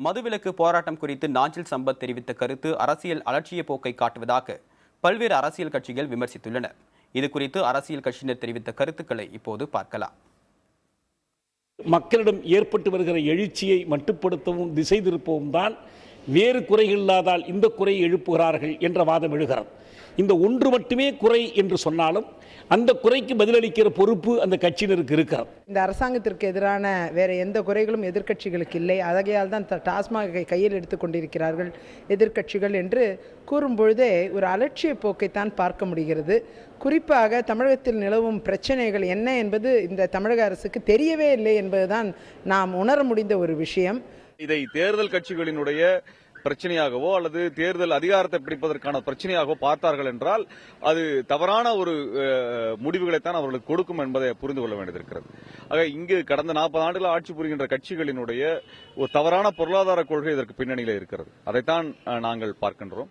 மதுவிலக்கு போராட்டம் குறித்து நாஞ்சில் சம்பத் தெரிவித்த கருத்து அரசியல் அலட்சிய போக்கை காட்டுவதாக பல்வேறு அரசியல் கட்சிகள் விமர்சித்துள்ளனர். இதுகுறித்து அரசியல் கட்சியினர் தெரிவித்த கருத்துக்களை இப்போது பார்க்கலாம். மக்களிடம் ஏற்பட்டு வருகிற எழுச்சியை மட்டுப்படுத்தவும் திசை திருப்பவும் தான் வேறு குறைகள் இல்லாதால் இந்த குறையை எழுப்புகிறார்கள் என்ற வாதம் எழுகிறது. இந்த ஒன்று மட்டுமே குறை என்று சொன்னாலும் அந்த குறைக்கு பதிலளிக்கிற பொறுப்பு அந்த கட்சியினருக்கு இருக்கிறது. இந்த அரசாங்கத்திற்கு எதிரான வேற எந்த குறைகளும் எதிர்க்கட்சிகளுக்கு இல்லை. ஆகையால் தான் டாஸ்மாகை கையில் எடுத்துக்கொண்டிருக்கிறார்கள் எதிர்க்கட்சிகள் என்று கூறும்பொழுதே ஒரு அலட்சிய போக்கைத்தான் பார்க்க முடிகிறது. குறிப்பாக தமிழகத்தில் நிலவும் பிரச்சனைகள் என்ன என்பது இந்த தமிழக அரசுக்கு தெரியவே இல்லை என்பதுதான் நாம் உணர முடிந்த ஒரு விஷயம். இதை தேர்தல் கட்சிகளினுடைய பிரச்சனையாகவோ அல்லது தேர்தல் அதிகாரத்தை பிடிப்பதற்கான பிரச்சனையாகவோ பார்த்தார்கள் என்றால் அது தவறான ஒரு முடிவுகளைத்தான் அவர்களுக்கு கொடுக்கும் என்பதை புரிந்து கொள்ள வேண்டியிருக்கிறது. ஆக இங்கு கடந்த 40 ஆண்டுகள் ஆட்சி புரிகின்ற கட்சிகளினுடைய ஒரு தவறான பொருளாதார கொள்கை இதற்கு பின்னணியில் இருக்கிறது. அதைத்தான் நாங்கள் பார்க்கின்றோம்.